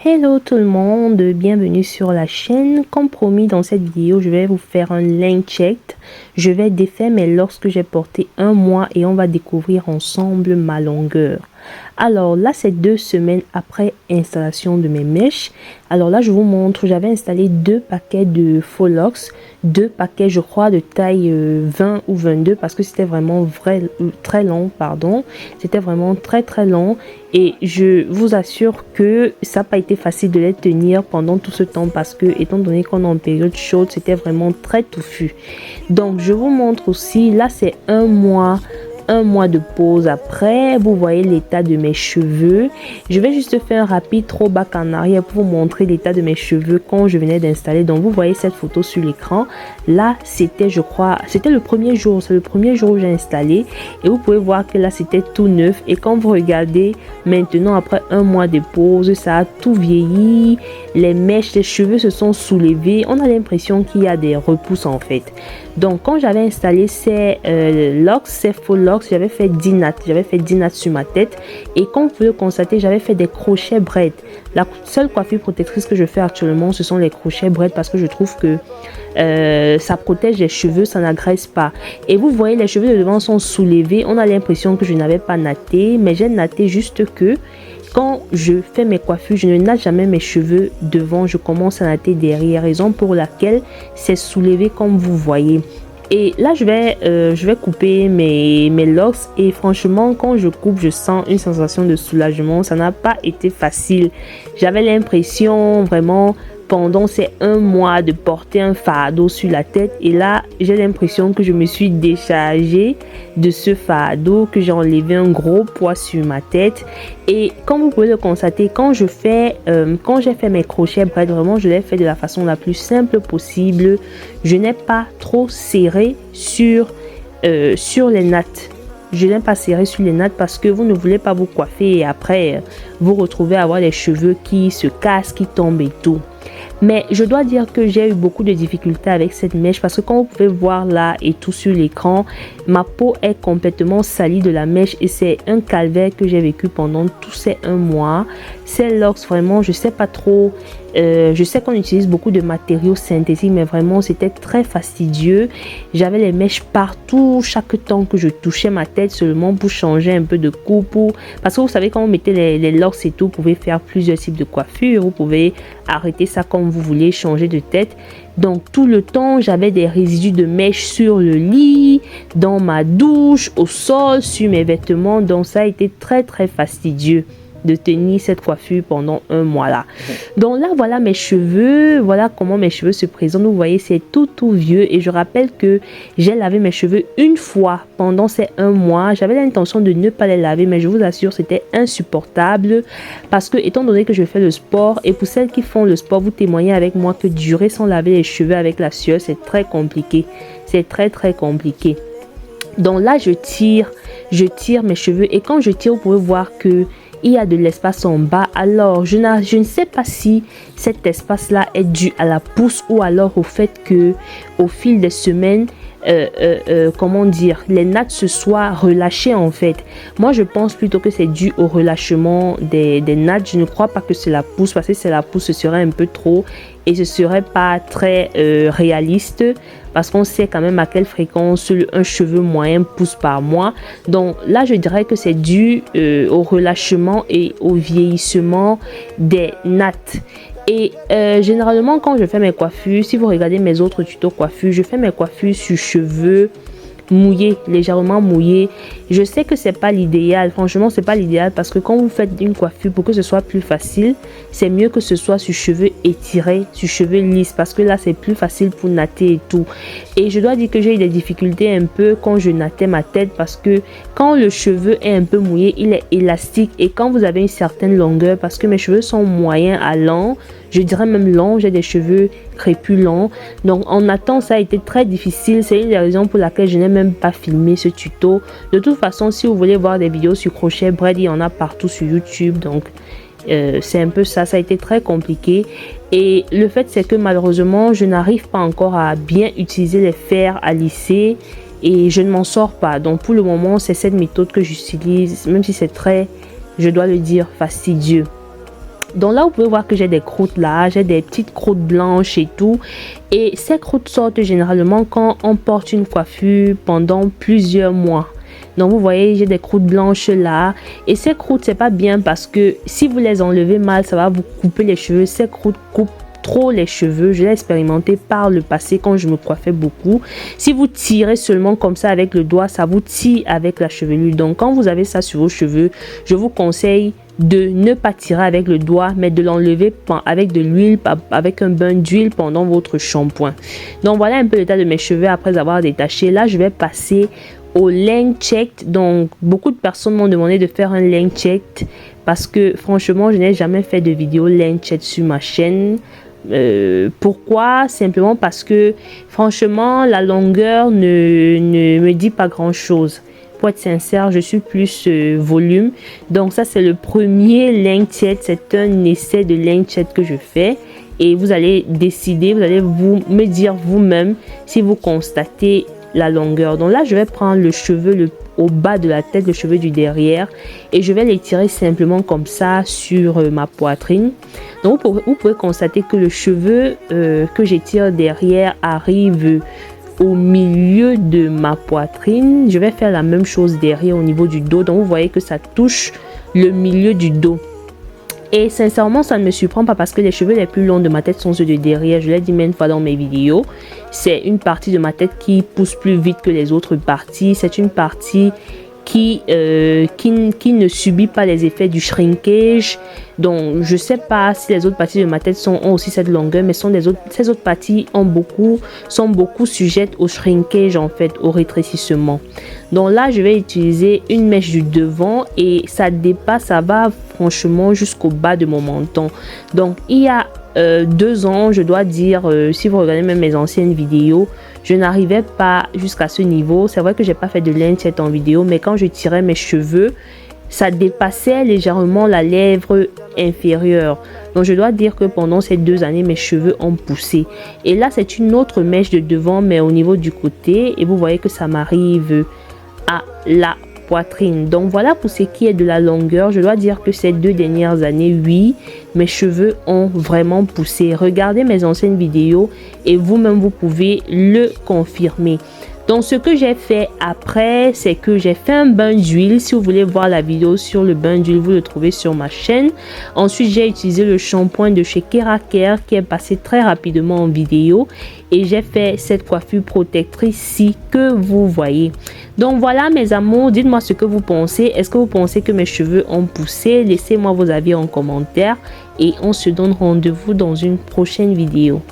Hello tout le monde, bienvenue sur la chaîne. Comme promis dans cette vidéo, je vais vous faire un length check. Je vais défaire mes locks que j'ai porté un mois et on va découvrir ensemble ma longueur. Alors là, c'est 2 semaines après installation de mes mèches. Alors là, je vous montre, j'avais installé 2 paquets de faux locks, 2 paquets, je crois, de taille 20 ou 22 parce que c'était vraiment très long, pardon. C'était vraiment très long et je vous assure que ça n'a pas été facile de les tenir pendant tout ce temps parce que, étant donné qu'on est en période chaude, c'était vraiment très touffu. Donc, je vous montre aussi, là, c'est un mois de pause après. Vous voyez l'état de mes cheveux. Je vais juste faire un rapide throwback en arrière pour vous montrer l'état de mes cheveux quand je venais d'installer. Donc vous voyez cette photo sur l'écran. Là c'était, je crois, c'était le premier jour. C'est le premier jour où j'ai installé et vous pouvez voir que là c'était tout neuf. Et quand vous regardez maintenant après un mois de pause, ça a tout vieilli. Les mèches, les cheveux se sont soulevés. On a l'impression qu'il y a des repousses en fait. Donc quand j'avais installé ces locks, ces faux locks, j'avais fait 10 nattes. J'avais fait 10 nattes sur ma tête. Et comme vous pouvez le constater, j'avais fait des crochets braid. La seule coiffure protectrice que je fais actuellement, ce sont les crochets braid parce que je trouve que ça protège les cheveux, ça n'agresse pas. Et vous voyez, les cheveux de devant sont soulevés. On a l'impression que je n'avais pas natté, mais j'ai natté juste que quand je fais mes coiffures, je ne natte jamais mes cheveux devant, je commence à natter derrière, raison pour laquelle c'est soulevé comme vous voyez. Et là je vais couper mes locks et franchement quand je coupe je sens une sensation de soulagement. Ça n'a pas été facile, j'avais l'impression vraiment pendant ces un mois de porter un fardeau sur la tête et là j'ai l'impression que je me suis déchargée de ce fardeau, que j'ai enlevé un gros poids sur ma tête. Et comme vous pouvez le constater, quand j'ai fait mes crochets braid, vraiment je l'ai fait de la façon la plus simple possible. Je n'ai pas trop serré sur les nattes. Je n'aime pas serrer sur les nattes parce que vous ne voulez pas vous coiffer et après vous retrouvez à avoir les cheveux qui se cassent, qui tombent et tout. Mais je dois dire que j'ai eu beaucoup de difficultés avec cette mèche parce que comme vous pouvez voir là et tout sur l'écran, ma peau est complètement salie de la mèche et c'est un calvaire que j'ai vécu pendant tous ces un mois. Ces locks vraiment, je sais pas trop. Je sais qu'on utilise beaucoup de matériaux synthétiques, mais vraiment c'était très fastidieux. J'avais les mèches partout chaque temps que je touchais ma tête seulement pour changer un peu de coupe. Parce que vous savez, quand vous mettez les locks et tout, vous pouvez faire plusieurs types de coiffure. Vous pouvez arrêter ça comme vous voulez, changer de tête. Donc tout le temps, j'avais des résidus de mèches sur le lit, dans ma douche, au sol, sur mes vêtements. Donc ça a été très fastidieux de tenir cette coiffure pendant un mois là. Donc là voilà mes cheveux, voilà comment mes cheveux se présentent. Vous voyez, c'est tout vieux et je rappelle que j'ai lavé mes cheveux une fois pendant ces un mois. J'avais l'intention de ne pas les laver, mais je vous assure c'était insupportable parce que étant donné que je fais le sport, et pour celles qui font le sport, vous témoignez avec moi que durer sans laver les cheveux avec la sueur, c'est très compliqué. C'est très compliqué. Donc là je tire mes cheveux et quand je tire, vous pouvez voir que il y a de l'espace en bas. Alors je ne sais pas si cet espace là est dû à la pousse ou alors au fait que au fil des semaines comment dire, les nattes se soient relâchées en fait. Moi je pense plutôt que c'est dû au relâchement des nattes. Je ne crois pas que c'est la pousse parce que c'est la pousse, ce serait un peu trop et ce serait pas très réaliste parce qu'on sait quand même à quelle fréquence un cheveu moyen pousse par mois. Donc là je dirais que c'est dû au relâchement et au vieillissement des nattes. Et généralement quand je fais mes coiffures, si vous regardez mes autres tutos coiffure, je fais mes coiffures sur cheveux mouillés, légèrement mouillés. Je sais que c'est pas l'idéal, franchement c'est pas l'idéal parce que quand vous faites une coiffure, pour que ce soit plus facile, c'est mieux que ce soit sur cheveux étirés, sur cheveux lisses parce que là c'est plus facile pour natter et tout. Et je dois dire que j'ai eu des difficultés un peu quand je nattais ma tête parce que quand le cheveu est un peu mouillé, il est élastique et quand vous avez une certaine longueur, parce que mes cheveux sont moyens à longs, je dirais même longs, j'ai des cheveux crépus longs, donc en nattant ça a été très difficile. C'est une des raisons pour laquelle je n'ai même pas filmé ce tuto. De toute façon, si vous voulez voir des vidéos sur crochet braid, il y en a partout sur YouTube, donc c'est un peu ça. Ça a été très compliqué et le fait c'est que malheureusement je n'arrive pas encore à bien utiliser les fers à lisser et je ne m'en sors pas. Donc pour le moment c'est cette méthode que j'utilise, même si c'est très, je dois le dire, fastidieux. Donc là, vous pouvez voir que j'ai des croûtes là, j'ai des petites croûtes blanches et tout. Et ces croûtes sortent généralement quand on porte une coiffure pendant plusieurs mois. Donc vous voyez, j'ai des croûtes blanches là. Et ces croûtes, c'est pas bien parce que si vous les enlevez mal, ça va vous couper les cheveux. Ces croûtes coupent trop les cheveux. Je l'ai expérimenté par le passé quand je me coiffais beaucoup. Si vous tirez seulement comme ça avec le doigt, ça vous tire avec la chevelure. Donc quand vous avez ça sur vos cheveux, je vous conseille de ne pas tirer avec le doigt, mais de l'enlever avec de l'huile, avec un bain d'huile pendant votre shampoing. Donc voilà un peu l'état de mes cheveux après avoir détaché. Là, je vais passer au length check. Donc beaucoup de personnes m'ont demandé de faire un length check parce que franchement, je n'ai jamais fait de vidéo length check sur ma chaîne. Pourquoi? Simplement parce que franchement, la longueur ne me dit pas grand chose. Pour être sincère, je suis plus volume. Donc ça, c'est le premier length check. C'est un essai de length check que je fais. Et vous allez décider, vous allez me dire vous-même si vous constatez la longueur. Donc là, je vais prendre le cheveu au bas de la tête, le cheveu du derrière, et je vais l'étirer simplement comme ça sur ma poitrine. Donc vous pouvez constater que le cheveu que j'étire derrière arrive au milieu de ma poitrine. Je vais faire la même chose derrière au niveau du dos. Donc vous voyez que ça touche le milieu du dos. Et sincèrement, ça ne me surprend pas parce que les cheveux les plus longs de ma tête sont ceux de derrière. Je l'ai dit maintes fois dans mes vidéos. C'est une partie de ma tête qui pousse plus vite que les autres parties. C'est une partie qui ne subit pas les effets du shrinkage. Donc, je ne sais pas si les autres parties de ma tête ont aussi cette longueur, mais ces autres parties sont beaucoup sujettes au shrinkage, en fait, au rétrécissement. Donc là, je vais utiliser une mèche du devant et ça dépasse, ça va franchement jusqu'au bas de mon menton. Donc, il y a 2 ans, je dois dire, si vous regardez même mes anciennes vidéos, je n'arrivais pas jusqu'à ce niveau. C'est vrai que j'ai pas fait de length check en vidéo, mais quand je tirais mes cheveux, ça dépassait légèrement la lèvre inférieure. Donc je dois dire que pendant ces 2 années, mes cheveux ont poussé. Et là, c'est une autre mèche de devant, mais au niveau du côté. Et vous voyez que ça m'arrive à la poitrine. Donc voilà pour ce qui est de la longueur. Je dois dire que ces 2 dernières années, oui, mes cheveux ont vraiment poussé. Regardez mes anciennes vidéos et vous-même vous pouvez le confirmer. Donc ce que j'ai fait après, c'est que j'ai fait un bain d'huile. Si vous voulez voir la vidéo sur le bain d'huile, vous le trouvez sur ma chaîne. Ensuite, j'ai utilisé le shampoing de chez Keraker qui est passé très rapidement en vidéo. Et j'ai fait cette coiffure protectrice-ci que vous voyez. Donc voilà mes amours, dites-moi ce que vous pensez. Est-ce que vous pensez que mes cheveux ont poussé? Laissez-moi vos avis en commentaire. Et on se donne rendez-vous dans une prochaine vidéo.